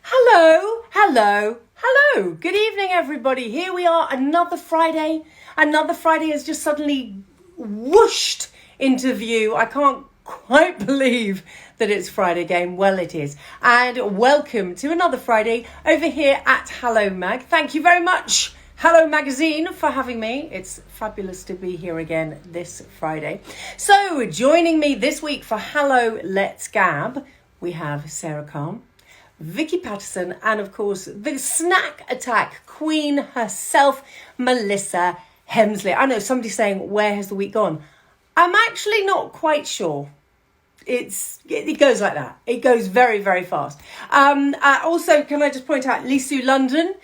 Hello, hello, hello. Good evening, everybody. Here we are, another Friday. Another Friday has just suddenly whooshed into view. I can't quite believe that it's Friday again. Well, it is. And welcome to another Friday over here at Hello Mag. Thank you very much, Hello Magazine, for having me. It's fabulous to be here again this Friday. So, joining me this week for Hello Let's Gab, we have Saira Khan, Vicky Pattison, and of course the snack attack queen herself, Melissa Hemsley. I know somebody's saying, where has the week gone? I'm actually not quite sure. It goes like that. It goes very, very fast. Also, can I just point out, Lisu London,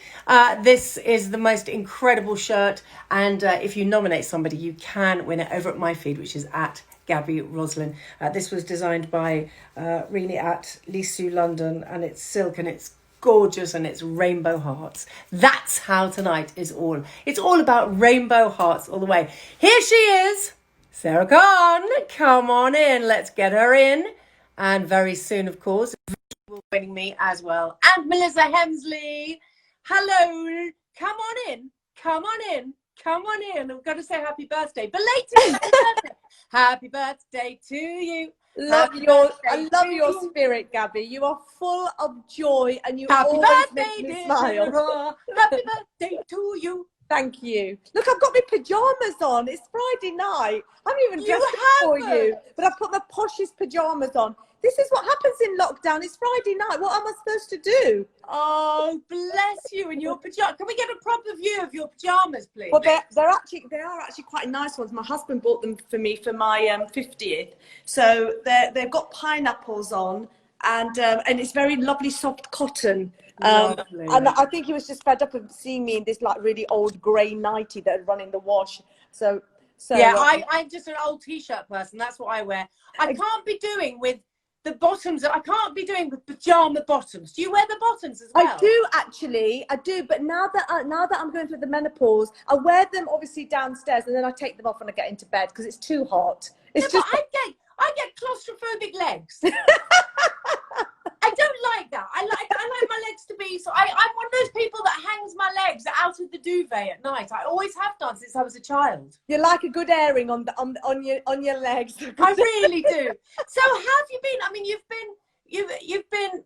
this is the most incredible shirt, and if you nominate somebody, you can win it over at my feed, which is at Gaby Roslin. This was designed by really at Lisu London, and it's silk and it's gorgeous and it's rainbow hearts. That's how tonight is all. It's all about rainbow hearts all the way. Here she is, Saira Khan. Come on in, let's get her in. And very soon, of course, Vicky will be joining me as well. And Melissa Hemsley. Hello, come on in, come on in. Come on in. I've got to say happy birthday. Belated happy birthday. Happy birthday to you. I love your spirit, Gabby. You are full of joy and you always make me smile. Happy birthday to you. Thank you. Look, I've got my pajamas on. It's Friday night. I'm even dressed up for you. But I've put my poshest pajamas on. This is what happens in lockdown. It's Friday night. What am I supposed to do? Oh, bless you in your pajamas. Can we get a proper view of your pajamas, please? Well, they are actually quite nice ones. My husband bought them for me for my 50th. So they've got pineapples on, and it's very lovely soft cotton. And I think he was just fed up of seeing me in this like really old grey nightie that had run in the wash. So yeah, I'm just an old t-shirt person. That's what I wear. I can't be doing with the bottoms. I can't be doing with pajama bottoms. Do you wear the bottoms as well? I do actually. I do. But now that I'm going through the menopause, I wear them obviously downstairs, and then I take them off when I get into bed because it's too hot. It's just. But I get claustrophobic legs. I don't like that. I like my legs to be. So I'm one of those people that hangs my legs out of the duvet at night. I always have done since I was a child. You like a good airing on your legs. I really do. So how have you been? I mean, you've been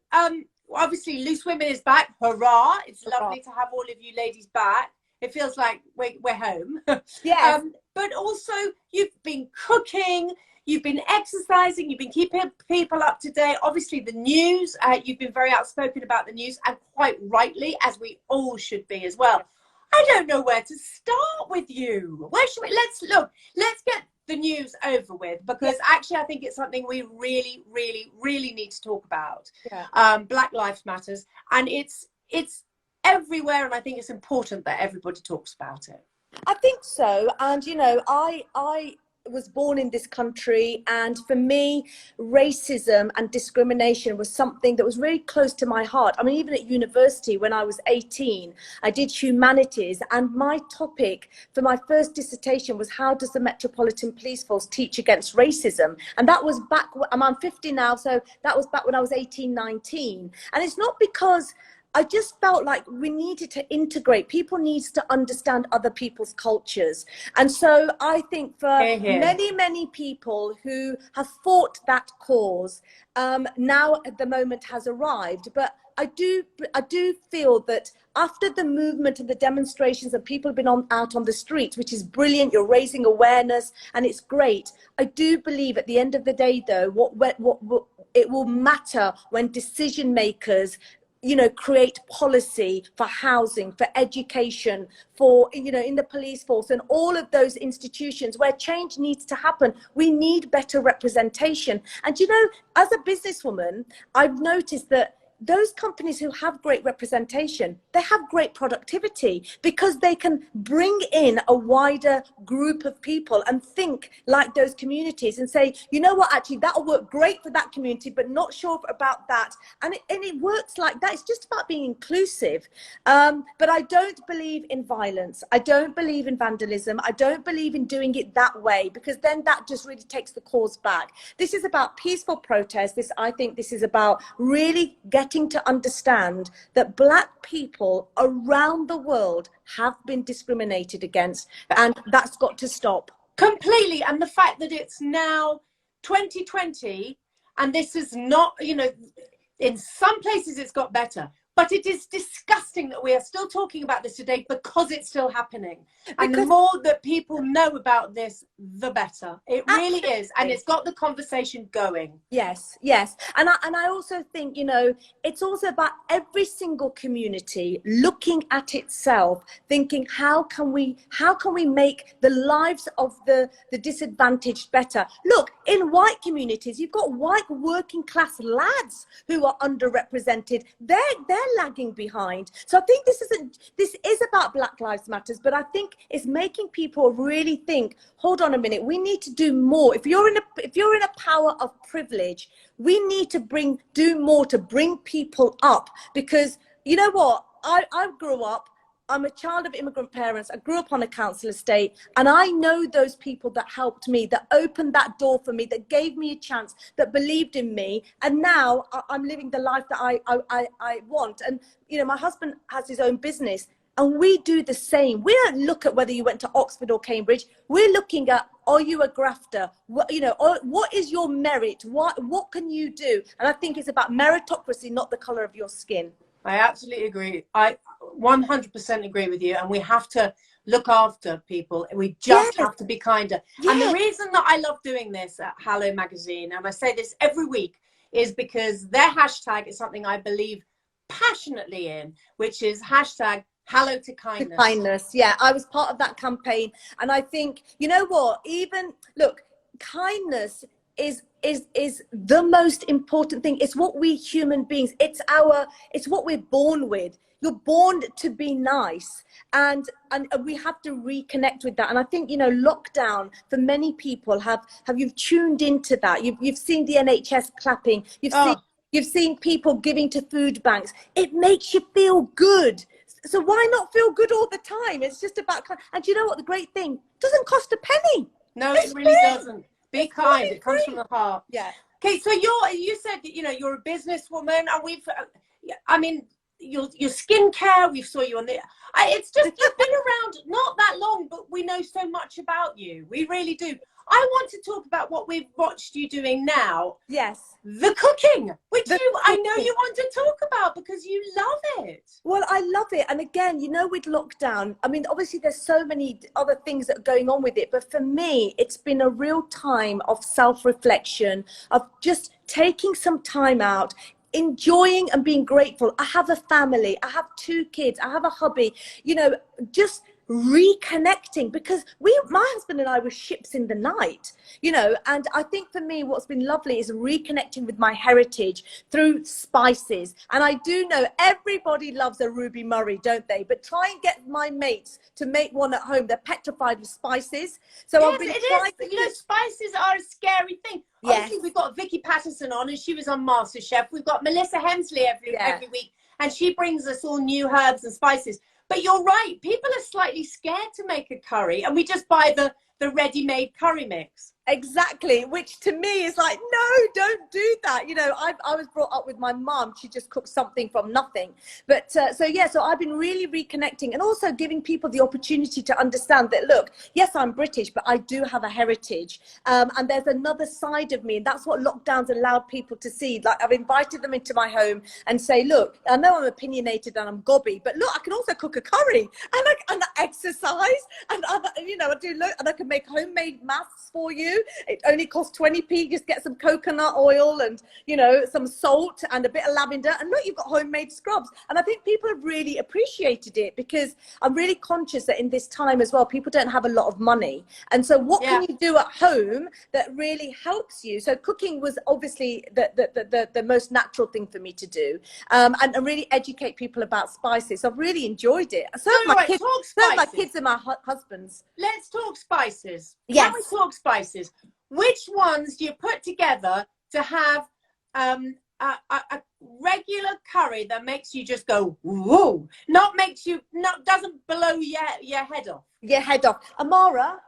obviously Loose Women is back. Hurrah! It's lovely to have all of you ladies back. It feels like we're home. Yes. But also you've been cooking. You've been exercising, you've been keeping people up to date. Obviously, the news, you've been very outspoken about the news, and quite rightly, as we all should be as well. I don't know where to start with you. Where should we? Let's get the news over with, because actually I think it's something we really, really, really need to talk about. Yeah. Black Lives Matters, and it's everywhere, and I think it's important that everybody talks about it. I think so. And, you know, I was born in this country, and for me racism and discrimination was something that was really close to my heart. I mean, even at university when I was 18, I did humanities, and my topic for my first dissertation was how does the Metropolitan Police Force teach against racism? And that was back, I'm 50 now, so that was back when I was 18, 19. And it's not because I just felt like we needed to integrate. People need to understand other people's cultures. And so I think for many, many people who have fought that cause, now at the moment has arrived. But I do feel that after the movement and the demonstrations and people have been out on the streets, which is brilliant, you're raising awareness and it's great. I do believe at the end of the day, though, what it will matter when decision makers, you know, create policy for housing, for education, for, you know, in the police force and all of those institutions where change needs to happen. We need better representation. And, you know, as a businesswoman, I've noticed that those companies who have great representation, they have great productivity because they can bring in a wider group of people and think like those communities and say, you know what, actually that'll work great for that community, but not sure about that. And it works like that. It's just about being inclusive. But I don't believe in violence. I don't believe in vandalism. I don't believe in doing it that way, because then that just really takes the cause back. This is about peaceful protest. I think this is about really getting getting to understand that Black people around the world have been discriminated against, and that's got to stop. Completely. And the fact that it's now 2020 and this is not, you know, in some places it's got better, but it is disgusting that we are still talking about this today because it's still happening. And the more that people know about this, the better. It really is. And it's got the conversation going. Yes, yes. And I also think, you know, it's also about every single community looking at itself, thinking, how can we make the lives of the disadvantaged better? Look, in white communities, you've got white working class lads who are underrepresented. They're lagging behind. So I think this is about Black Lives Matters, but I think it's making people really think, hold on a minute, we need to do more. If you're in a power of privilege, we need to do more to bring people up, because you know what, I grew up, I'm a child of immigrant parents. I grew up on a council estate, and I know those people that helped me, that opened that door for me, that gave me a chance, that believed in me. And now I'm living the life that I want. And, you know, my husband has his own business, and we do the same. We don't look at whether you went to Oxford or Cambridge. We're looking at, are you a grafter? What, you know, what is your merit? What can you do? And I think it's about meritocracy, not the color of your skin. I absolutely agree. I 100% agree with you. And we have to look after people. We just have to be kinder. And the reason that I love doing this at Hello Magazine, and I say this every week, is because their hashtag is something I believe passionately in, which is hashtag Hello to Kindness. Kindness, yeah. I was part of that campaign. And I think, you know what, look, kindness is the most important thing. It's what we human beings, it's what we're born with. You're born to be nice, and we have to reconnect with that. And I think, you know, lockdown for many people you've tuned into that. You've seen the NHS clapping. You've seen people giving to food banks. It makes you feel good. So why not feel good all the time? It's just about, and you know what, the great thing, it doesn't cost a penny. No, it really doesn't. Be kind. It comes from the heart. Yeah. Okay, so you said that, you know, you're a businesswoman, and I mean, your skincare, we saw you on it's just, you've been around not that long, but we know so much about you. We really do. I want to talk about what we've watched you doing now. Yes. The cooking, which I know you want to talk about because you love it. Well, I love it. And again, you know, with lockdown, I mean, obviously there's so many other things that are going on with it. But for me, it's been a real time of self-reflection, of just taking some time out, enjoying and being grateful. I have a family. I have 2 kids. I have a hubby, you know, just reconnecting, because my husband and I were ships in the night, you know. And I think for me, what's been lovely is reconnecting with my heritage through spices. And I do know everybody loves a Ruby Murray, don't they? But try and get my mates to make one at home. They're petrified with spices. So yes, you know, spices are a scary thing. Yes. Obviously, we've got Vicky Pattison on, and she was on Masterchef. We've got Melissa Hemsley every week, and she brings us all new herbs and spices. But you're right, people are slightly scared to make a curry, and we just buy the ready-made curry mix. Exactly, which to me is like, no, don't do that. You know, I was brought up with my mum. She just cooked something from nothing. But so I've been really reconnecting, and also giving people the opportunity to understand that, look, yes, I'm British, but I do have a heritage. And there's another side of me. And that's what lockdowns allowed people to see. Like, I've invited them into my home and say, look, I know I'm opinionated and I'm gobby, but look, I can also cook a curry, and I exercise, and you know, and I can make homemade maths for you. It only costs 20p. Just get some coconut oil and, you know, some salt and a bit of lavender, and look, you've got homemade scrubs. And I think people have really appreciated it, because I'm really conscious that in this time as well, people don't have a lot of money. And so what can you do at home that really helps you? So cooking was obviously the most natural thing for me to do, and really educate people about spices. So I've really enjoyed it. So my kids and my husband's. Let's talk spices. Yes. Can we talk spices? Which ones do you put together to have a regular curry that makes you just go whoa, doesn't blow your head off? Your head off. Amara,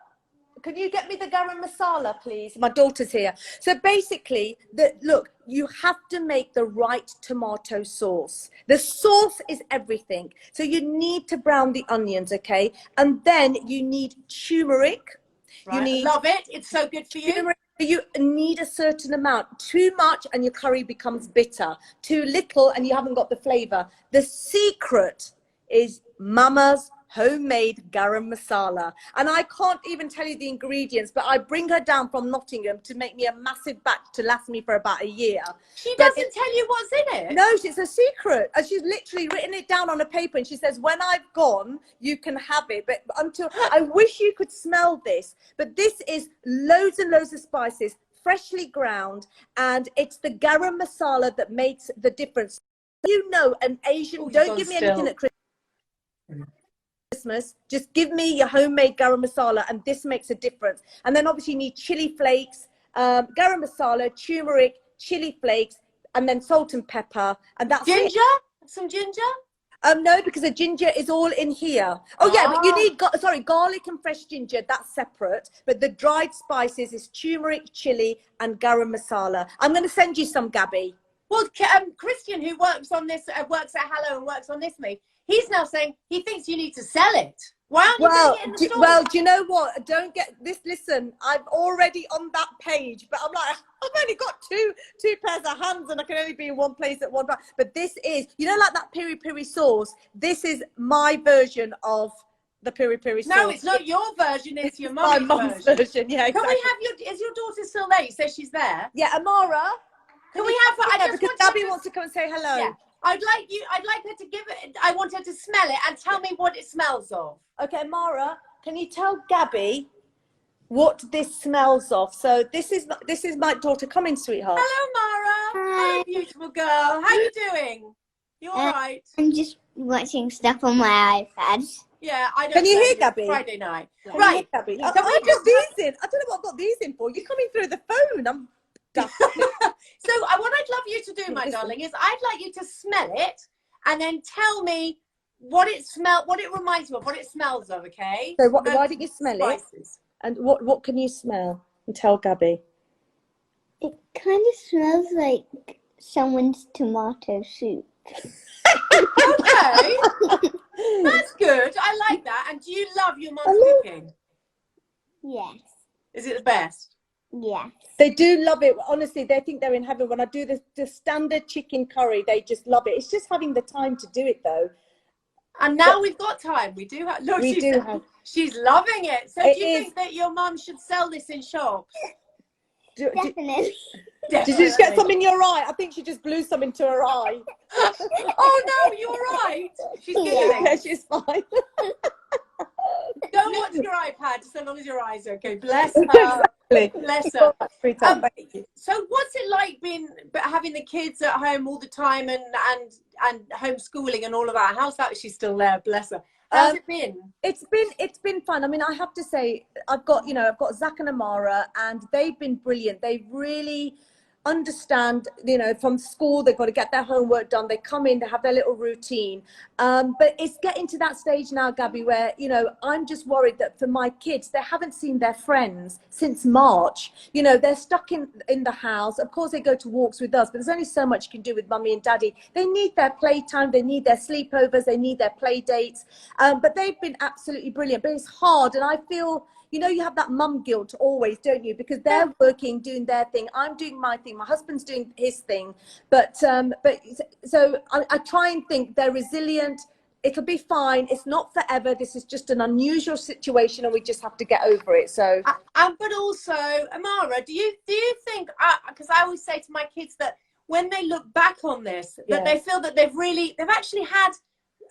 can you get me the garam masala, please? My daughter's here. So basically, look, you have to make the right tomato sauce. The sauce is everything. So you need to brown the onions, okay? And then you need turmeric. Right. You need love it. It's so good for you. turmeric. You need a certain amount. Too much and your curry becomes bitter. Too little and you haven't got the flavor. The secret is Mama's homemade garam masala, and I can't even tell you the ingredients, but I bring her down from Nottingham to make me a massive batch to last me for about a year. She doesn't tell you what's in it? No, it's a secret, and she's literally written it down on a paper, and she says, when I've gone, you can have it, but until I wish you could smell this. But this is loads and loads of spices, freshly ground, and it's the garam masala that makes the difference. You know, an Asian, don't give me anything at Christmas, just give me your homemade garam masala, and this makes a difference. And then obviously you need chili flakes, garam masala, turmeric, chili flakes, and then salt and pepper, and that's ginger. it. Some ginger? No, because the ginger is all in here. Oh yeah, but you need garlic and fresh ginger. That's separate. But the dried spices is turmeric, chili, and garam masala. I'm going to send you some, Gabby. Well, Christian, who works on this, works at Hello and works on this me, he's now saying he thinks you need to sell it. Why aren't you putting it in the store? Well, do you know what? Don't get this. Listen, I'm already on that page, but I'm like, I've only got two pairs of hands, and I can only be in one place at one time. But this is, you know, like that piri piri sauce. This is my version of the piri piri sauce. No, it's not your version. It's your mum's version. Yeah, exactly. Can we have is your daughter still there? You say she's there. Yeah, Amara. Can we have her? Yeah, because Gabby wants to come and say hello. Yeah. I'd like her to give it. I want her to smell it and tell me what it smells of. Okay, Mara, can you tell Gabby what this smells of? So this is my daughter. Come in, sweetheart. Hello, Mara. Hi. Hello, beautiful girl. How are you doing? You all right? I'm just watching stuff on my iPad. Yeah, I don't. Can you know. hear Gabby? Friday night. Can Right. you hear Gabby? Yeah. I've got these in. I don't know what I've got these in for. You're coming through the phone. I'm daft. So what I'd love you to do, my darling, is I'd like you to smell it and then tell me what it reminds you of, what it smells of, okay? So why didn't you smell spices. it? And what can you smell? And tell Gabby. It kind of smells like someone's tomato soup. Okay. That's good. I like that. And do you love your mum's cooking? Yes. Is it the best? Yes. They do love it. Honestly, they think they're in heaven. When I do the standard chicken curry, they just love it. It's just having the time to do it, though. And now we've got time. We do have. Look, she's loving it. So do you think that your mum should sell this in shops? Definitely. Did you just get some in your eye? I think she just blew some into her eye. Oh no, you're right. She's giggling. Yeah, she's fine. Don't watch your iPad so long as your eyes are okay. Bless her. Bless her. So what's it like having the kids at home all the time and homeschooling and all of that? How's that? She's still there. Bless her. How's it been? It's been fun. I mean, I have to say, I've got Zach and Amara, and they've been brilliant. They really understand, from school, they've got to get their homework done. They come in, they have their little routine. But it's getting to that stage now, Gabby, where, I'm just worried that for my kids, they haven't seen their friends since March. They're stuck in the house. Of course, they go to walks with us, but there's only so much you can do with mummy and daddy. They need their playtime. They need their sleepovers. They need their play dates. But they've been absolutely brilliant. But it's hard. And I feel, you have that mum guilt always, don't you? Because they're working, doing their thing. I'm doing my thing. My husband's doing his thing. But so I try and think they're resilient. It'll be fine. It's not forever. This is just an unusual situation, and we just have to get over it. So, but also, Amara, do you think? Because I always say to my kids that when they look back on this, that they feel that they've actually had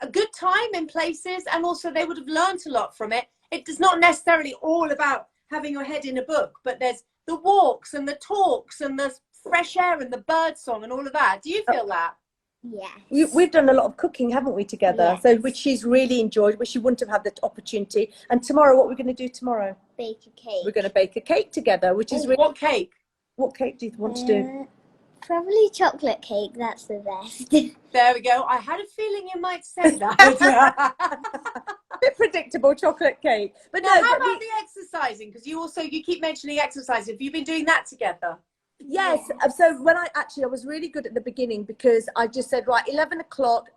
a good time in places, and also they would have learned a lot from it. It's not necessarily all about having your head in a book, but there's the walks and the talks and the fresh air and the bird song and all of that. Do you feel that? Yes. We've done a lot of cooking, haven't we, together? Yes. So, which she's really enjoyed, which she wouldn't have had the opportunity. And tomorrow, what we're going to do tomorrow? Bake a cake. We're going to bake a cake together, which is really... What cake? What cake do you want to do? Probably chocolate cake. That's the best. There we go. I had a feeling you might say that. bit predictable, chocolate cake. But now, no, how but about the exercising? Because you keep mentioning exercise. Have you been doing that together? yes. So when I was really good at the beginning, because I just said, right, 11 o'clock,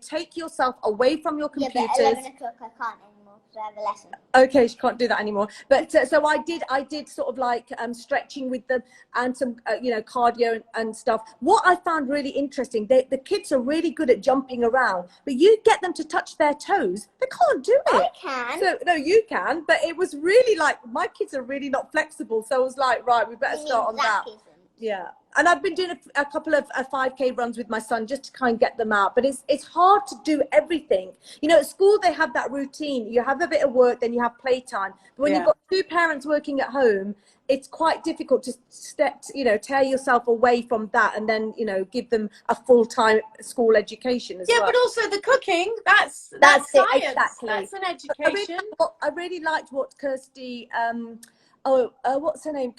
take yourself away from your Yeah, computers. but 11 o'clock I can't anymore because I have a lesson. Okay, she can't do that anymore. But so I did sort of like stretching with them and some, cardio and stuff. What I found really interesting, the kids are really good at jumping around, but you get them to touch their toes, they can't do it. I can. So no, you can, but it was really like, my kids are really not flexible. So I was like, right, we better start on that. Yeah. And I've been doing a couple of 5K runs with my son just to kind of get them out. But it's hard to do everything. At school, they have that routine. You have a bit of work, then you have playtime. But when you've got two parents working at home, it's quite difficult to tear yourself away from that and then, give them a full-time school education as well. Yeah, but also the cooking, that's it, science. exactly. That's an education. I really liked what Kirsty, what's her name?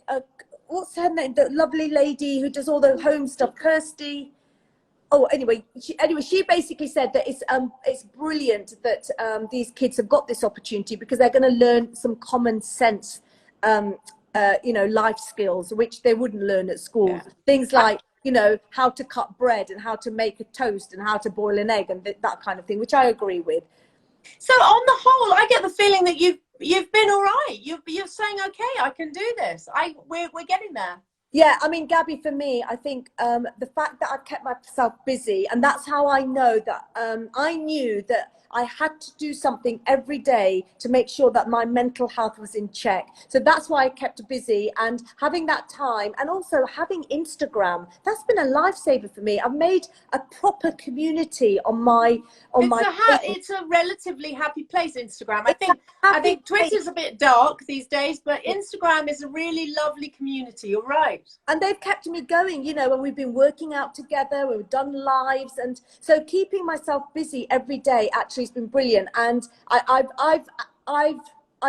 What's her name? The lovely lady who does all the home stuff, Kirsty. Oh, anyway, she basically said that it's brilliant that these kids have got this opportunity because they're going to learn some common sense, life skills which they wouldn't learn at school. Yeah. Things like how to cut bread and how to make a toast and how to boil an egg and that kind of thing, which I agree with. So on the whole, I get the feeling that you've been all right. You're saying, okay, I can do this. We're getting there. Yeah, I mean, Gabby, for me, I think the fact that I've kept myself busy, and that's how I know that I knew that I had to do something every day to make sure that my mental health was in check. So that's why I kept busy, and having that time, and also having Instagram, that's been a lifesaver for me. I've made a proper community on my it's a relatively happy place, Instagram. I think Twitter's a bit dark these days, but Instagram is a really lovely community. You're right. And they've kept me going, when we've been working out together, we've done lives, and so keeping myself busy every day actually has been brilliant. And I've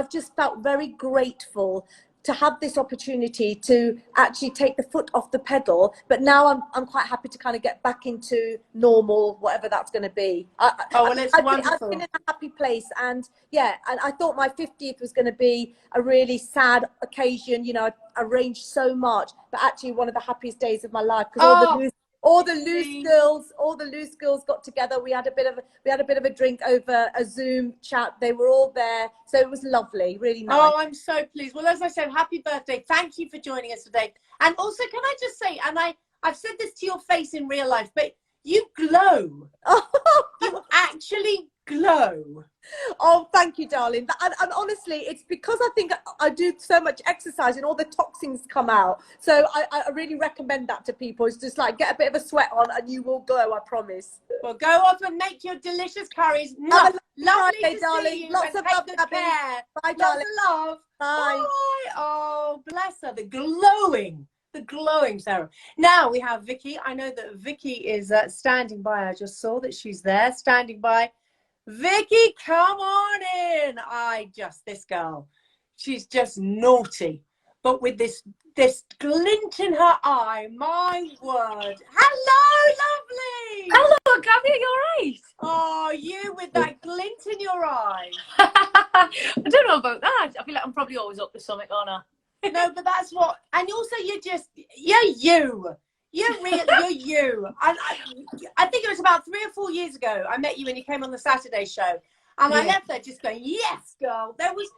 just felt very grateful to have this opportunity to actually take the foot off the pedal. But now I'm quite happy to kind of get back into normal, whatever that's going to be. It's wonderful. I've been in a happy place, and I thought my 50th was going to be a really sad occasion. I arranged so much, but actually one of the happiest days of my life because all the loose girls got together. We had a bit of a drink over a Zoom chat. They were all there, so it was lovely, really nice. Oh, I'm so pleased. Well, as I said, happy birthday! Thank you for joining us today. And also, can I just say, and I've said this to your face in real life, but you glow. You actually glow. Oh, thank you, darling. And honestly, it's because I think I do so much exercise and all the toxins come out. So I really recommend that to people. It's just like, get a bit of a sweat on and you will glow, I promise. Well, go off and make your delicious curries. Lovely to darling. see you. Lots of love, good care. Bye, darling. Lots of love. Bye. Bye. Oh, bless her. The glowing Sarah. Now we have Vicky. I know that Vicky is standing by. I just saw that she's there standing by. Vicky, come on in. This girl, she's just naughty, but with this glint in her eye, my word. Hello, lovely. Hello, Gabby, are you all right? Oh, you with that glint in your eye. I don't know about that. I feel like I'm probably always up to something, aren't I? No, but that's what, and also you're you. You're you. I think it was about 3 or 4 years ago. I met you when you came on the Saturday show, and I left there just going, "Yes, girl." There was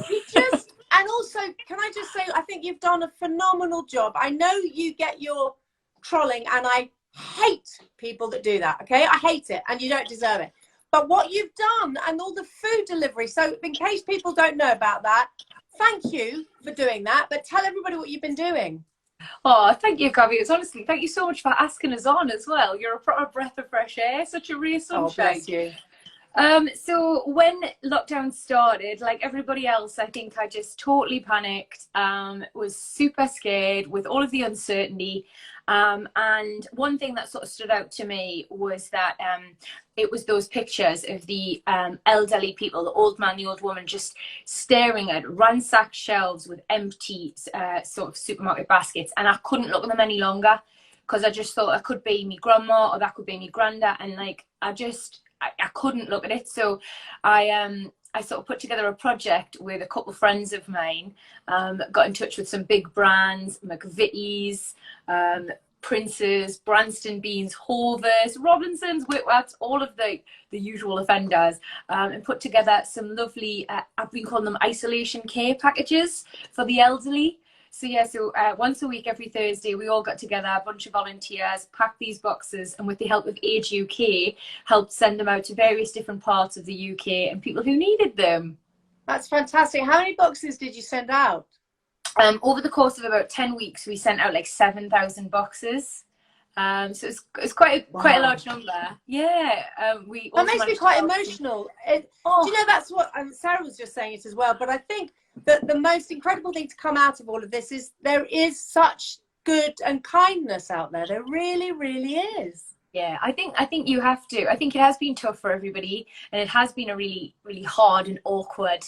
you just, and also, can I just say, I think you've done a phenomenal job. I know you get your trolling, and I hate people that do that. Okay, I hate it, and you don't deserve it. But what you've done, and all the food delivery. So, in case people don't know about that, thank you for doing that. But tell everybody what you've been doing. Oh, thank you, Gaby. It's honestly, thank you so much for asking us on as well. You're a proper breath of fresh air, such a ray sunshine. Oh, bless you. So when lockdown started, like everybody else, I think I just totally panicked, was super scared with all of the uncertainty. And one thing that sort of stood out to me was that it was those pictures of the elderly people, the old man, the old woman, just staring at ransacked shelves with empty sort of supermarket baskets. And I couldn't look at them any longer because I just thought it could be me grandma or that could be me granda. And like, I couldn't look at it. So I sort of put together a project with a couple of friends of mine, got in touch with some big brands, McVitie's, Prince's, Branston Beans, Hovers, Robinsons, Whitworths, all of the usual offenders, and put together some lovely, I've been calling them isolation care packages for the elderly. So yeah, once a week, every Thursday, we all got together, a bunch of volunteers, packed these boxes, and with the help of Age UK, helped send them out to various different parts of the UK and people who needed them. That's fantastic. How many boxes did you send out? Over the course of about 10 weeks, we sent out like 7,000 boxes. So it's quite a large number. Yeah. That makes me quite emotional. Do you know, that's what Sarah was just saying it as well. But I think that the most incredible thing to come out of all of this is there is such good and kindness out there. There really, really is. Yeah, I think you have to. I think it has been tough for everybody, and it has been a really, really hard and awkward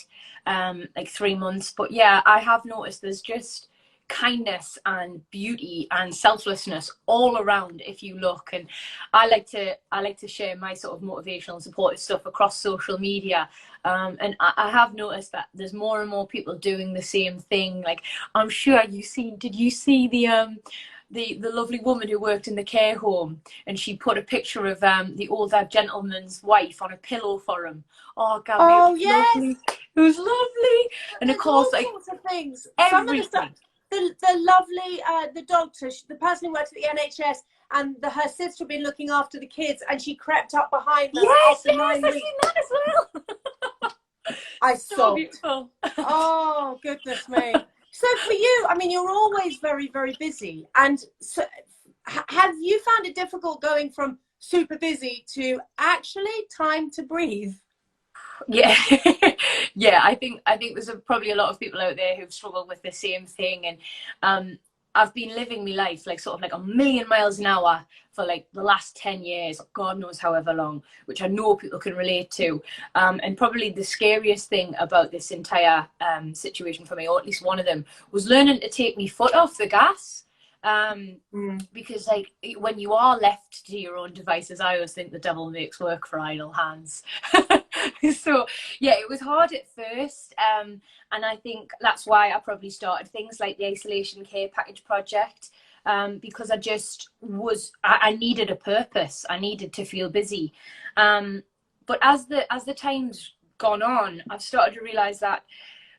like 3 months. But yeah, I have noticed there's just kindness and beauty and selflessness all around if you look. And I like to share my sort of motivational and supportive stuff across social media, and I have noticed that there's more and more people doing the same thing. Like, I'm sure did you see the lovely woman who worked in the care home, and she put a picture of the older gentleman's wife on a pillow for him? Oh, Gaby, oh yes, lovely. It was lovely. And there's of course, all like, sorts of things. everything. The lovely the doctor, the person who worked at the NHS, and her sister had been looking after the kids, and she crept up behind them after 9 weeks. I've seen that as well. I So sobbed. beautiful. Oh goodness me. So for you, I mean, you're always very, very busy, and so have you found it difficult going from super busy to actually time to breathe? Yeah. Yeah, I think there's probably a lot of people out there who've struggled with the same thing. And I've been living my life like sort of like a million miles an hour for like the last 10 years, God knows however long, which I know people can relate to. And probably the scariest thing about this entire situation for me, or at least one of them, was learning to take my foot off the gas. Because like when you are left to your own devices, I always think the devil makes work for idle hands. So yeah, it was hard at first, and I think that's why I probably started things like the isolation care package project, because I needed a purpose. I needed to feel busy, but as the time's gone on, I've started to realize that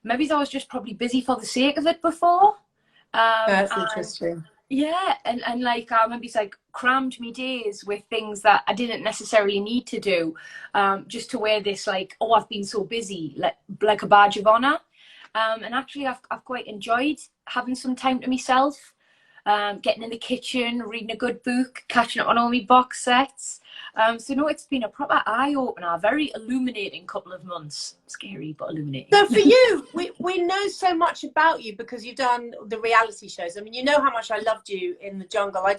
maybe I was just probably busy for the sake of it before. That's interesting. Yeah, and like I maybe like crammed me days with things that I didn't necessarily need to do, just to wear this like, oh, I've been so busy, like a badge of honor. And actually, I've quite enjoyed having some time to myself, getting in the kitchen, reading a good book, catching up on all my box sets. So no, it's been a proper eye-opener, very illuminating couple of months. Scary, but illuminating. So for you, we know so much about you because you've done the reality shows. I mean, you know how much I loved you in the jungle. I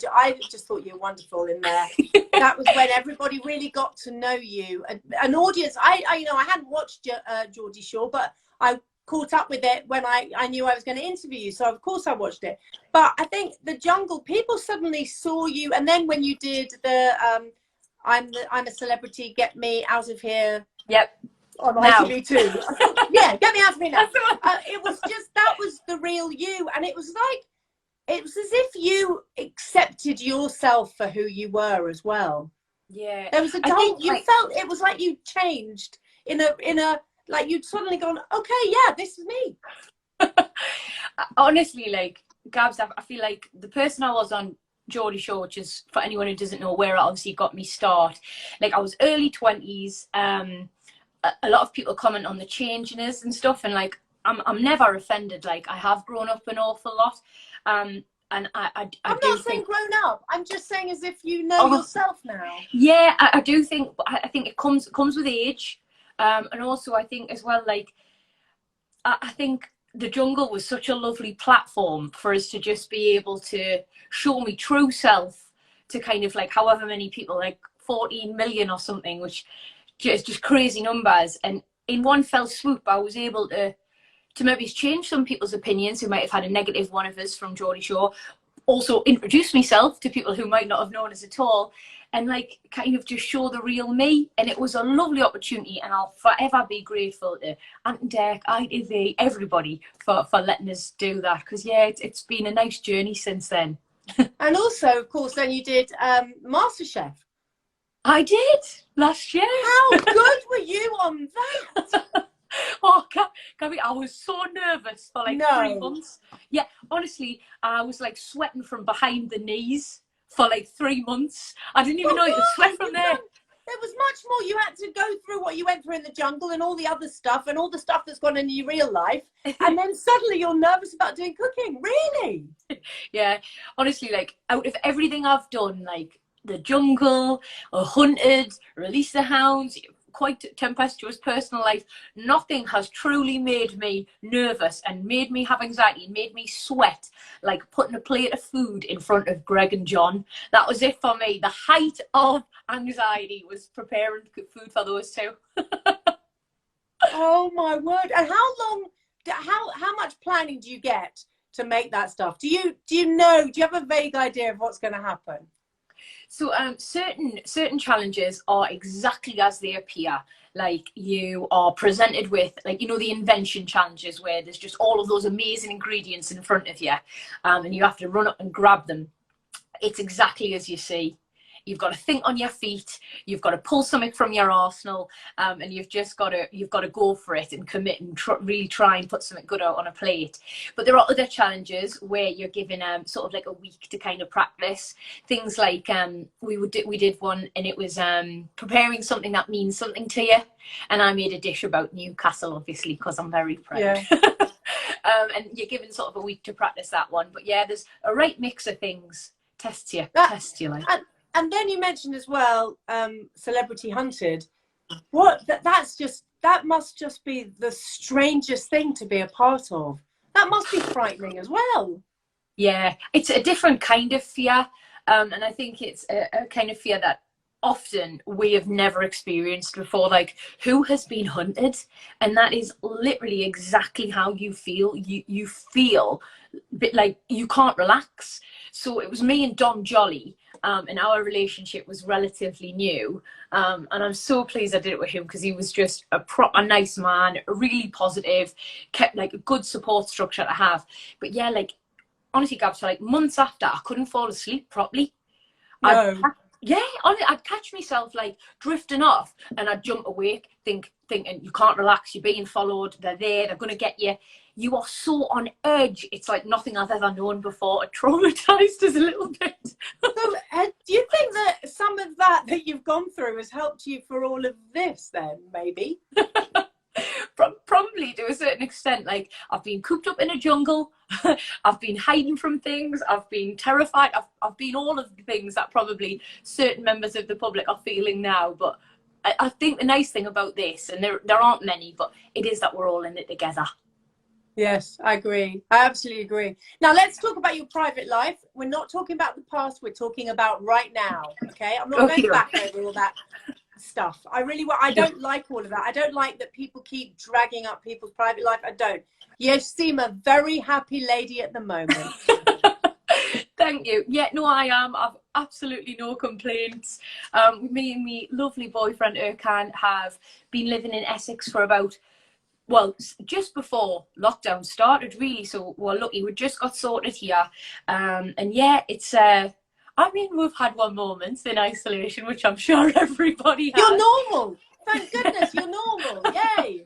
just thought you were wonderful in there. That was when everybody really got to know you. An audience, I hadn't watched Geordie Shore, but I caught up with it when I knew I was going to interview you. So of course I watched it. But I think the jungle, people suddenly saw you. And then when you did the I'm a celebrity, get me out of here. Yep. On ITV too. Yeah, get me out of here now. It was just, that was the real you. And it was like, it was as if you accepted yourself for who you were as well. Yeah. There was a time you felt, it was like you changed in a, like you'd suddenly gone, okay, yeah, this is me. Honestly, like, Gabs, I feel like the person I was on Geordie Shore, which is, for anyone who doesn't know, where it obviously got me start, like I was early 20s. A lot of people comment on the change in us and stuff, and like I'm never offended. Like, I have grown up an awful lot, and I'm not saying grown up. I'm just saying as if you know yourself now. Yeah, I do think, but I think it comes with age, and also I think as well, like I think the jungle was such a lovely platform for us to just be able to show me true self to kind of like however many people, like 14 million or something, which is just crazy numbers. And in one fell swoop, I was able to maybe change some people's opinions who might have had a negative one of us from Geordie Shore. Also introduce myself to people who might not have known us at all. and like kind of just show the real me. And it was a lovely opportunity, and I'll forever be grateful to Aunt Derek, ITV, everybody for letting us do that, because yeah, it's been a nice journey since then. And also, of course, then you did Masterchef. I did last year. How good were you on that? Oh, Gaby, I was so nervous for like 3 No. months. Yeah, honestly, I was like sweating from behind the knees for like 3 months. I didn't even know you could sweat from there. There was much more. You had to go through what you went through in the jungle and all the other stuff and all the stuff that's gone into your real life. And then suddenly you're nervous about doing cooking. Really? Yeah, honestly, like out of everything I've done, like the jungle, or hunted, release the hounds, quite tempestuous personal life, nothing has truly made me nervous and made me have anxiety and made me sweat like putting a plate of food in front of Greg and John. That was it for me. The height of anxiety was preparing food for those two. Oh my word. And how much planning do you get to make that stuff? Do you have a vague idea of what's going to happen? So certain challenges are exactly as they appear. Like you are presented with, like, you know, the invention challenges where there's just all of those amazing ingredients in front of you, and you have to run up and grab them. It's exactly as you see. You've got to think on your feet. You've got to pull something from your arsenal, and you've got to go for it and commit and really try and put something good out on a plate. But there are other challenges where you're given sort of like a week to kind of practice things. Like we did one, and it was preparing something that means something to you. And I made a dish about Newcastle, obviously, because I'm very proud. Yeah. And you're given sort of a week to practice that one. But yeah, there's a right mix of things. Test you like. And then you mentioned as well, Celebrity Hunted. That must just be the strangest thing to be a part of. That must be frightening as well. Yeah, it's a different kind of fear. And I think it's a kind of fear that often we have never experienced before. Like, who has been hunted? And that is literally exactly how you feel. You feel a bit like you can't relax. So it was me and Dom Jolly. And our relationship was relatively new, and I'm so pleased I did it with him, because he was just a nice man, really positive, kept like a good support structure to have. But yeah, like honestly, Gabs, for like months after, I couldn't fall asleep properly. No. I'd catch myself like drifting off, and I'd jump awake, thinking you can't relax, you're being followed, they're there, they're going to get you. You are so on edge. It's like nothing I've ever known before. It traumatized us a little bit. So, do you think that some of that you've gone through has helped you for all of this then, maybe? Probably to a certain extent. Like, I've been cooped up in a jungle. I've been hiding from things. I've been terrified. I've been all of the things that probably certain members of the public are feeling now. But I think the nice thing about this, and there aren't many, but it is that we're all in it together. Yes, I agree. I absolutely agree. Now, let's talk about your private life. We're not talking about the past. We're talking about right now. Okay? I'm not going back over all that stuff. I don't like all of that. I don't like that people keep dragging up people's private life. I don't. You seem a very happy lady at the moment. Thank you. Yeah, no, I am. I've absolutely no complaints. Me and my lovely boyfriend Erkan have been living in Essex for about, well, just before lockdown started, really. So we're lucky. We just got sorted here. And yeah, it's I mean, we've had one moment in isolation, which I'm sure everybody has. You're normal. Thank goodness you're normal. Yay.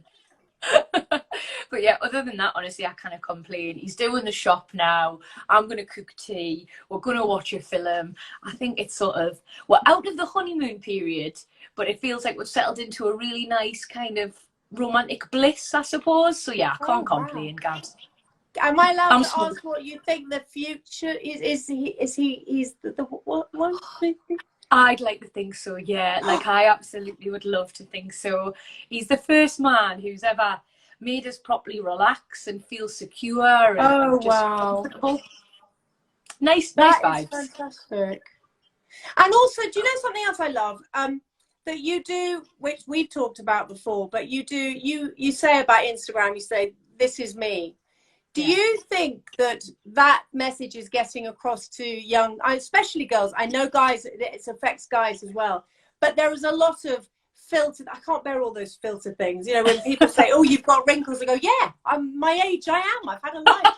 But yeah, other than that, honestly, I kind of complain. He's doing the shop now. I'm going to cook tea. We're going to watch a film. I think it's sort of, we're out of the honeymoon period, but it feels like we've settled into a really nice kind of romantic bliss, I suppose. So yeah, I can't complain, Gabs. Am I allowed to ask what you think the future is? He's the what? I'd like to think so, yeah. Like, I absolutely would love to think so. He's the first man who's ever made us properly relax and feel secure. And just comfortable. Nice vibes. Is fantastic. And also, do you know something else I love? That you do, which we've talked about before, but you say about Instagram, you say, this is me. Do you think that that message is getting across to young, especially girls? I know guys, it affects guys as well, but there is a lot of filtered, I can't bear all those filter things. You know, when people say, oh, you've got wrinkles, I go, yeah, I'm my age, I am, I've had a life.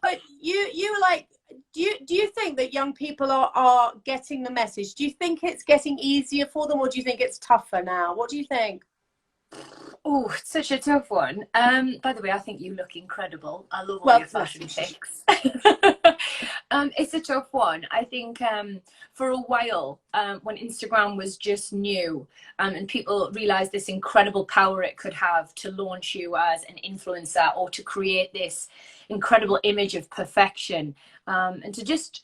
But you like, do you think that young people are getting the message? Do you think it's getting easier for them, or do you think it's tougher now? What do you think? Oh, it's such a tough one. By the way, I think you look incredible. I love all your fashion pics. It's a tough one. I think for a while, when Instagram was just new, and people realized this incredible power it could have to launch you as an influencer, or to create this incredible image of perfection, and to just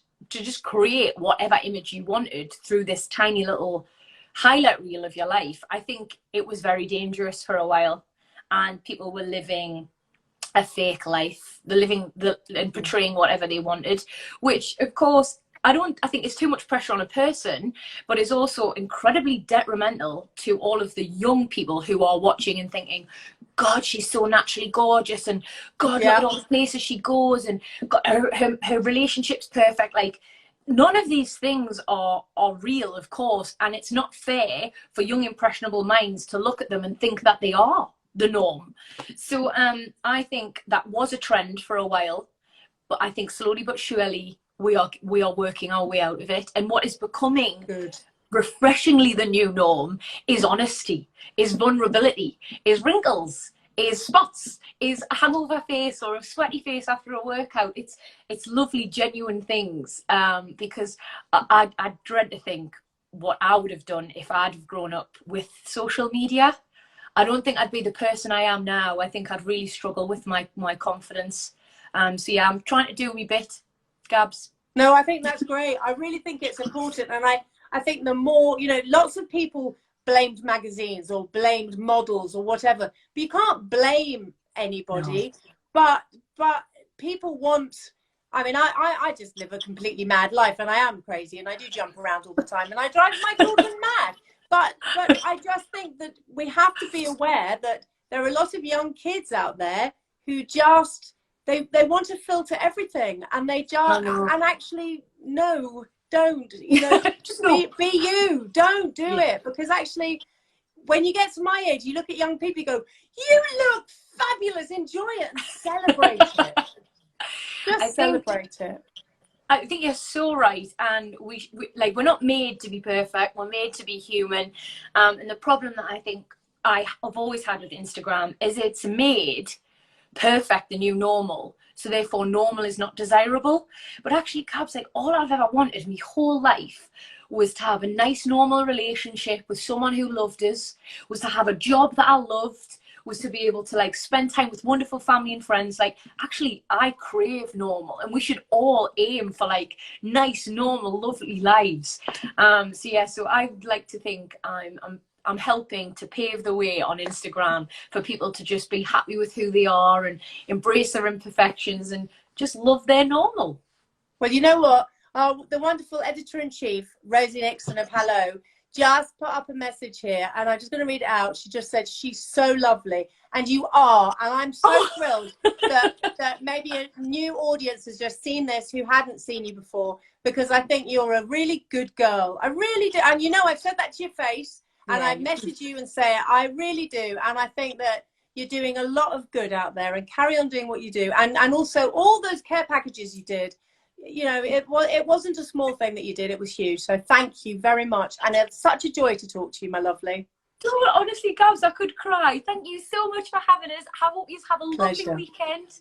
create whatever image you wanted through this tiny little highlight reel of your life. I think it was very dangerous for a while, and people were living a fake life. They're living and portraying whatever they wanted, which of course I think it's too much pressure on a person, but it's also incredibly detrimental to all of the young people who are watching and thinking, God, she's so naturally gorgeous, and God, look at all the places she goes, and God, her relationship's perfect. Like, none of these things are real, of course, and it's not fair for young impressionable minds to look at them and think that they are the norm. So I think that was a trend for a while, but I think slowly but surely we are working our way out of it. And what is becoming refreshingly the new norm is honesty, is vulnerability, is wrinkles, is spots, is a hangover face or a sweaty face after a workout. It's lovely, genuine things, because I dread to think what I would have done if I'd have grown up with social media. I don't think I'd be the person I am now. I think I'd really struggle with my confidence. So yeah, I'm trying to do my bit, Gabs. No, I think that's great. I really think it's important. And I think the more, you know, lots of people blamed magazines or blamed models or whatever, but you can't blame anybody. No. But people want, I mean, I just live a completely mad life, and I am crazy, and I do jump around all the time, and I drive my children mad. But I just think that we have to be aware that there are a lot of young kids out there who just, they want to filter everything, and they just, and actually, no, don't, you know, just be you, don't do it, because actually, when you get to my age, you look at young people, you go, you look fabulous, enjoy it and celebrate it. Just celebrate it. I think you're so right, and we like, we're not made to be perfect, we're made to be human, and the problem that I think I've always had with Instagram is it's made perfect the new normal, so therefore normal is not desirable. But actually, Cab's like, all I've ever wanted my whole life was to have a nice normal relationship with someone who loved us, was to have a job that I loved, was to be able to like spend time with wonderful family and friends. Like, actually, I crave normal, and we should all aim for like nice, normal, lovely lives. So yeah, so I'd like to think I'm helping to pave the way on Instagram for people to just be happy with who they are and embrace their imperfections and just love their normal. Well, you know what? The wonderful editor-in-chief, Rosie Nixon of Hello, just put up a message here, and I'm just going to read it out. She just said, she's so lovely, and you are, and I'm so thrilled that maybe a new audience has just seen this who hadn't seen you before, because I think you're a really good girl. I really do. And you know, I've said that to your face, and I message you and say it. I really do. And I think that you're doing a lot of good out there, and carry on doing what you do. And also all those care packages you did, you know, it wasn't a small thing that you did, it was huge. So thank you very much, and it's such a joy to talk to you, my lovely. Oh, honestly, Gabs, I could cry. Thank you so much for having us. I hope you have a lovely weekend.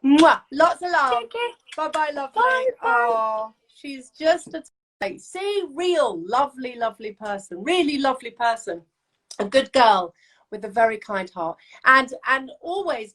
Mwah. Lots of love. Take care. Bye-bye, lovely. Bye. Oh, she's just a real lovely person, really lovely person, a good girl with a very kind heart, and always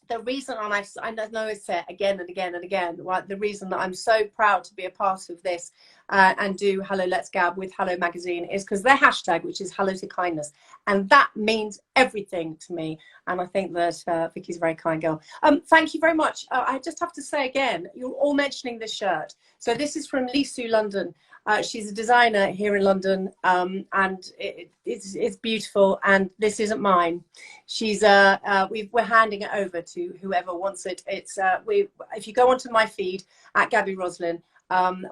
the reason, and I know it's said again and again and again, right, the reason that I'm so proud to be a part of this and do Hello Let's Gab with Hello Magazine is because their hashtag, which is Hello to Kindness, and that means everything to me. And I think that Vicky's a very kind girl. Thank you very much. I just have to say again, you're all mentioning this shirt. So this is from Lisu London. She's a designer here in London, and it's beautiful. And this isn't mine. She's we're handing it over to whoever wants it. It's if you go onto my feed at Gaby Roslin,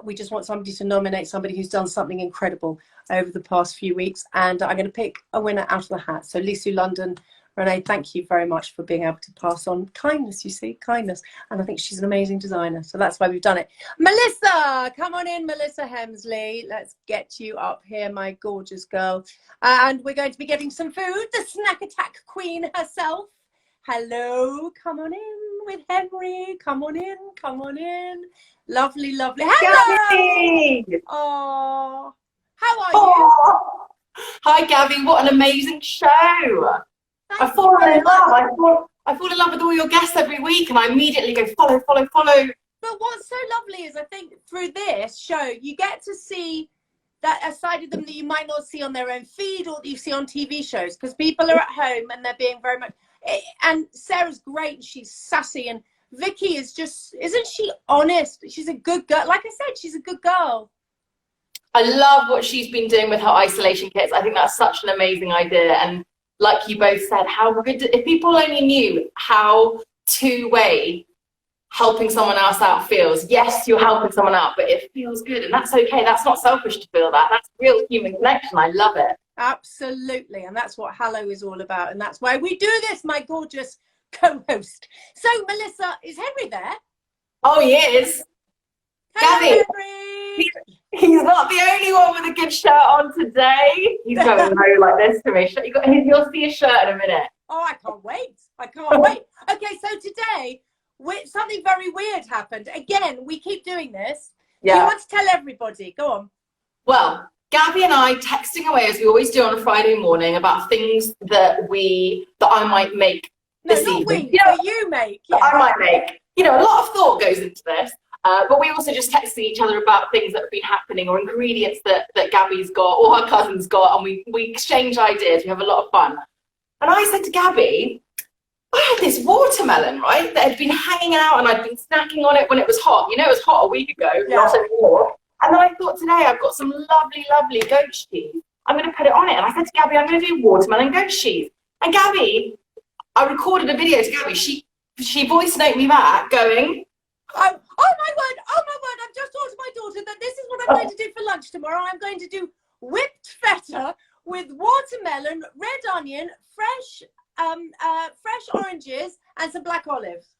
we just want somebody to nominate somebody who's done something incredible over the past few weeks, and I'm going to pick a winner out of the hat. So Lisu London, Renee, thank you very much for being able to pass on kindness, you see, kindness. And I think she's an amazing designer. So that's why we've done it. Melissa, come on in, Melissa Hemsley. Let's get you up here, my gorgeous girl. And we're going to be getting some food. The snack attack queen herself. Hello, come on in with Henry. Come on in, come on in. Lovely, lovely. Hello. Oh, how are you? Hi, Gaby. What an amazing show. I fall in love. I fall in love with all your guests every week, and I immediately go follow, follow, follow. But what's so lovely is I think through this show you get to see that a side of them that you might not see on their own feed or that you see on TV shows, because people are at home and they're being very much. And Sarah's great. She's sassy, and Vicky is just, isn't she honest? She's a good girl. Like I said, she's a good girl. I love what she's been doing with her isolation kits. I think that's such an amazing idea. And like you both said, how good, if people only knew how two-way helping someone else out feels. Yes, you're helping someone out, but it feels good, and that's okay. That's not selfish to feel that. That's real human connection. I love it. Absolutely, and that's what Hello is all about, and that's why we do this, my gorgeous co-host. So, Melissa, is Henry there? Oh, he is. Hello, Gaby. Henry. He's not the only one with a good shirt on today. He's going low like this to me. You'll see his shirt in a minute. Oh, I can't wait. I can't wait. Okay, so today, something very weird happened. Again, we keep doing this. Yeah. Do you want to tell everybody? Go on. Well, Gaby and I texting away, as we always do on a Friday morning, about things that I might make this evening. That you make. Yeah. That I might make. You know, a lot of thought goes into this. But we also just texting each other about things that have been happening or ingredients that Gaby's got or her cousin's got, and we exchange ideas. We have a lot of fun. And I said to Gaby, I had this watermelon, right, that had been hanging out, and I'd been snacking on it when it was hot. You know, it was hot a week ago, not anymore. And then I thought, today I've got some lovely, lovely goat cheese. I'm going to put it on it. And I said to Gaby, I'm going to do watermelon goat cheese. And Gaby, I recorded a video to Gaby. She voice noted me back going, oh my word, I've just told my daughter that this is what I'm going to do for lunch tomorrow. I'm going to do whipped feta with watermelon, red onion, fresh oranges, and some black olives.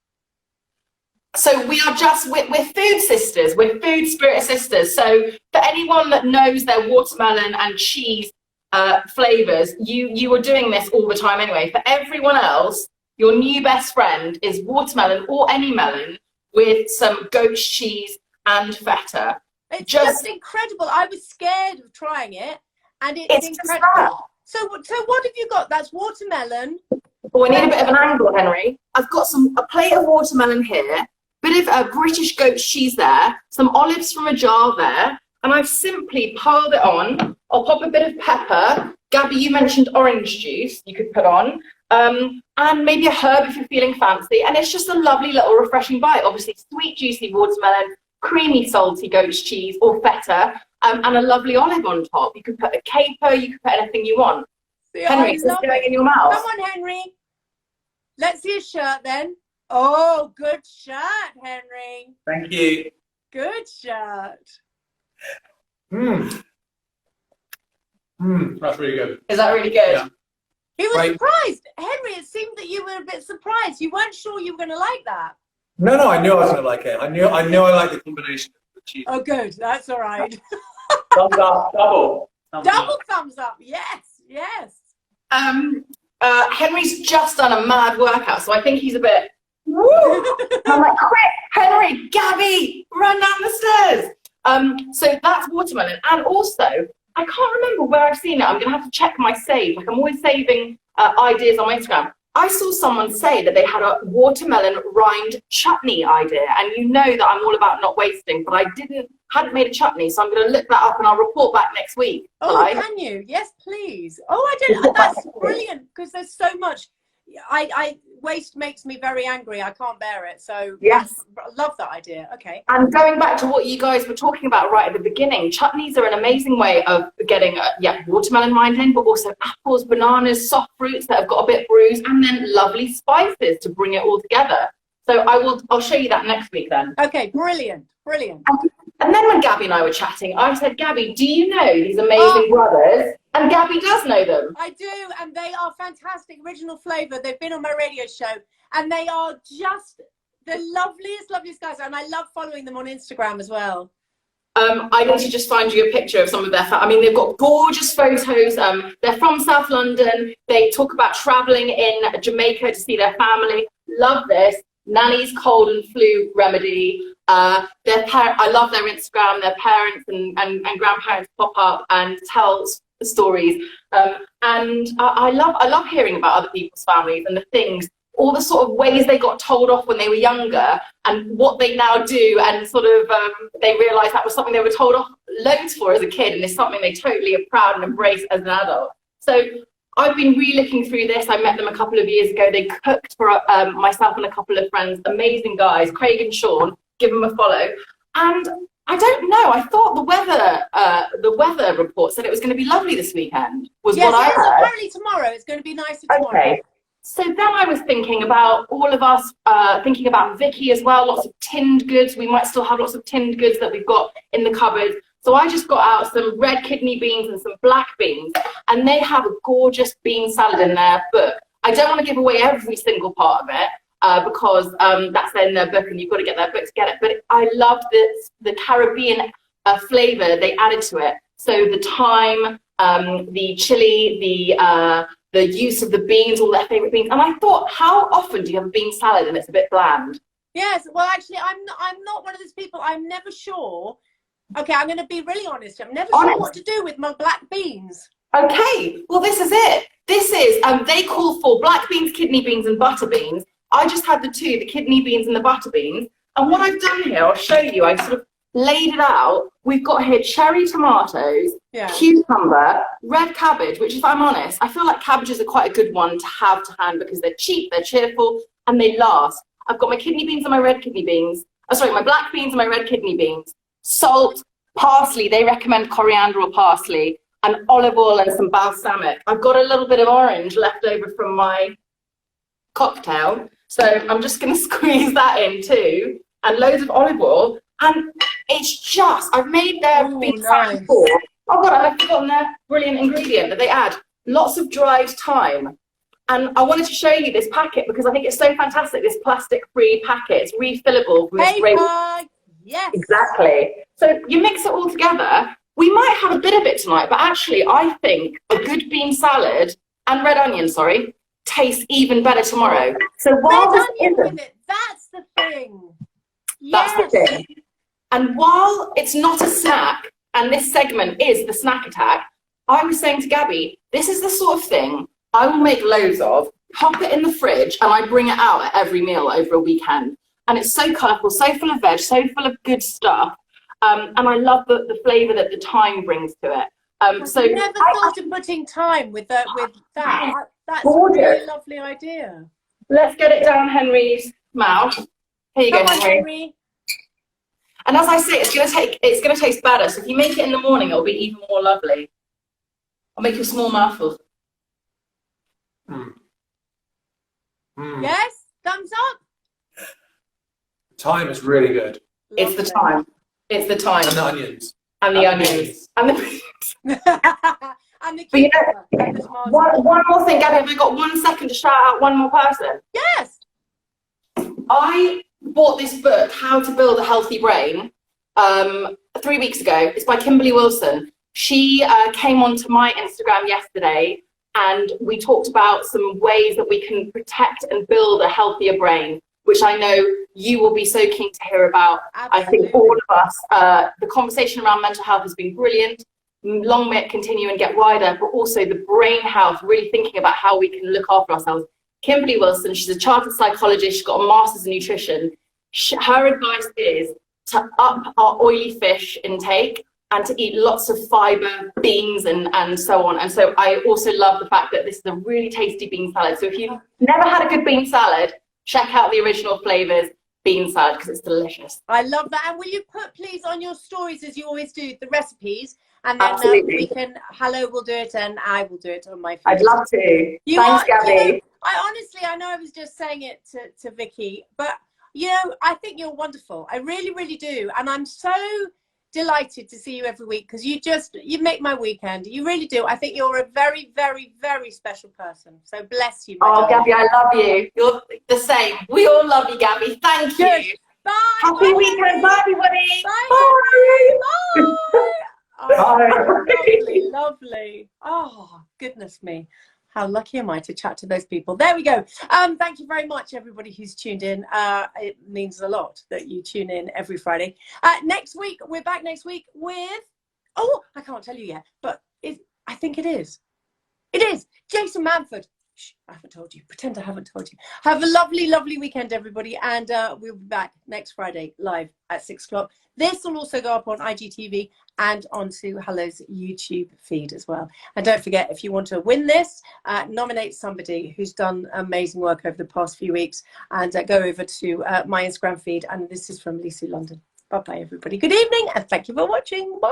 So we are we're food sisters, we're food spirit sisters. So for anyone that knows their watermelon and cheese flavors, you are doing this all the time anyway. For everyone else, your new best friend is watermelon or any melon with some goat cheese and feta. It's just incredible. I was scared of trying it, and it's incredible. So what have you got? That's watermelon. Oh, I need a bit of an angle, Henry. I've got a plate of watermelon here, bit of British goat cheese there, some olives from a jar there, and I've simply piled it on. I'll pop a bit of pepper. Gaby, you mentioned orange juice you could put on. And maybe a herb if you're feeling fancy, and it's just a lovely little refreshing bite. Obviously sweet juicy watermelon, creamy salty goat's cheese or feta, and a lovely olive on top. You could put a caper, you could put anything you want. Henry, it's going in your mouth. Come on, Henry, let's see his shirt then. Oh, good shirt, Henry. Thank you. Good shirt. That's really good. Is that really good? Yeah. He was surprised. Henry, it seemed that you were a bit surprised. You weren't sure you were going to like that. No, I knew I was going to like it. I knew I liked the combination of the cheese. Oh, good. That's all right. Thumbs up, double. Thumbs up. Yes. Henry's just done a mad workout, so I think he's a bit, woo! I'm like, quick, Henry, Gaby, run down the stairs. So that's watermelon. And also, I can't remember where I've seen it. I'm going to have to check my save. Like, I'm always saving ideas on my Instagram. I saw someone say that they had a watermelon rind chutney idea. And you know that I'm all about not wasting, but I didn't Hadn't made a chutney, so I'm going to look that up and I'll report back next week. Oh, Right? can you? Yes, please. Oh, I don't. That's brilliant because there's so much. I waste makes me very angry. I can't bear it. So Yes. I love that idea. Okay. And going back to what you guys were talking about right at the beginning, chutneys are an amazing way of getting watermelon rind in, but also apples, bananas, soft fruits that have got a bit bruised, and then lovely spices to bring it all together. So I'll show you that next week then. Okay, brilliant. And then when Gaby and I were chatting, I said, Gaby, do you know these amazing brothers? And Gaby does know them. I do, and they are fantastic. Original Flavour. They've been on my radio show, and they are just the loveliest guys. And I love following them on Instagram as well. I need to just find you a picture of some of their I mean, they've got gorgeous photos. They're from South London. They talk about traveling in Jamaica to see their family. Love this. Nanny's cold and flu remedy. I love their Instagram. Their parents and grandparents pop up and tell stories. And I love hearing about other people's families and the things, all the sort of ways they got told off when they were younger and what they now do, and sort of they realise that was something they were told off loads for as a kid, and it's something they totally are proud and embrace as an adult. So I've been re-looking through this. I met them a couple of years ago. They cooked for myself and a couple of friends, amazing guys, Craig and Sean. Give them a follow. And I don't know, I thought the weather report said it was going to be lovely this weekend, what I heard. Apparently tomorrow it's going to be nicer tomorrow. Okay. So then I was thinking about all of us, thinking about Vicky as well, lots of tinned goods. We might still have lots of tinned goods that we've got in the cupboard. So I just got out some red kidney beans and some black beans, and they have a gorgeous bean salad in their book. I don't want to give away every single part of it, because that's in their book and you've got to get their book to get it. But I loved the Caribbean flavour they added to it. So the thyme, the chili, the use of the beans, all their favourite beans. And I thought, how often do you have a bean salad and it's a bit bland? Yes, well, actually, I'm not one of those people. I'm never sure. Okay, I'm going to be really honest. I'm never sure what to do with my black beans. Okay, well, this is it. This is, they call for black beans, kidney beans and butter beans. I just had the two, the kidney beans and the butter beans. And what I've done here, I'll show you, I sort of laid it out. We've got here cherry tomatoes, cucumber, red cabbage, which, if I'm honest, I feel like cabbages are quite a good one to have to hand because they're cheap, they're cheerful, and they last. I've got my kidney beans and my red kidney beans. My black beans and my red kidney beans. Salt, parsley, they recommend coriander or parsley, and olive oil and some balsamic. I've got a little bit of orange left over from my cocktail, so I'm just going to squeeze that in too, and loads of olive oil. And it's just, I've made their bean salad before. Oh God, I've forgotten their brilliant ingredient that they add. Lots of dried thyme. And I wanted to show you this packet because I think it's so fantastic, this plastic-free packet. It's refillable. From this great... Yes. Exactly. So you mix it all together. We might have a bit of it tonight, but actually I think a good bean salad and red onion, tastes even better tomorrow. So while red onion with it, that's the thing. That's the thing. And while it's not a snack, and this segment is the snack attack, I was saying to Gaby, this is the sort of thing I will make loads of, pop it in the fridge, and I bring it out at every meal over a weekend. And it's so colourful, so full of veg, so full of good stuff. And I love the flavour that the thyme brings to it. So I never thought of putting thyme with that. That's gorgeous. A really lovely idea. Let's get it down Henry's mouth. Here you go, Henry. And as I say, it's gonna taste better. So if you make it in the morning, it'll be even more lovely. I'll make you a small mouthful. Yes, thumbs up. Thyme is really good. It's the thyme. It's the thyme. And the onions. And the onions. And the and the one more thing, Gaby, have I got 1 second to shout out one more person? Yes. I bought this book, How to Build a Healthy Brain, 3 weeks ago. It's by Kimberly Wilson. She came onto my Instagram yesterday and we talked about some ways that we can protect and build a healthier brain, which I know you will be so keen to hear about. Absolutely. I think all of us, the conversation around mental health has been brilliant. Long may it continue and get wider, but also the brain health, really thinking about how we can look after ourselves. Kimberly Wilson, she's a chartered psychologist, she's got a master's in nutrition. Her advice is to up our oily fish intake and to eat lots of fibre, beans and so on. And so I also love the fact that this is a really tasty bean salad. So if you've never had a good bean salad, check out the Original Flavours bean salad because it's delicious. I love that. And will you put, please, on your stories, as you always do, the recipes? And then we can, Hello will do it and I will do it on my feed. I'd love to. Thanks, Gabby. You know, I know I was just saying it to Vicky, but, you know, I think you're wonderful. I really, really do. And I'm so delighted to see you every week because you make my weekend. You really do. I think you're a very, very, very special person. So bless you. Oh, Gabby, I love you. You're the same. We all love you, Gabby. Thank you. Bye. Happy weekend. Bye, everybody. Bye. Bye. Bye. Oh, Bye. lovely. Oh, goodness me. How lucky am I to chat to those people? There we go. Thank you very much, everybody who's tuned in. It means a lot that you tune in every Friday. Next week, we're back next week with, I can't tell you yet, but I think it is. It is Jason Manford. Shh, I haven't told you. Pretend I haven't told you. Have a lovely, lovely weekend, everybody. And we'll be back next Friday live at 6 o'clock. This will also go up on IGTV and onto Hello's YouTube feed as well. And don't forget, if you want to win this, nominate somebody who's done amazing work over the past few weeks and go over to my Instagram feed. And this is from Lucy London. Bye-bye, everybody. Good evening and thank you for watching. Bye.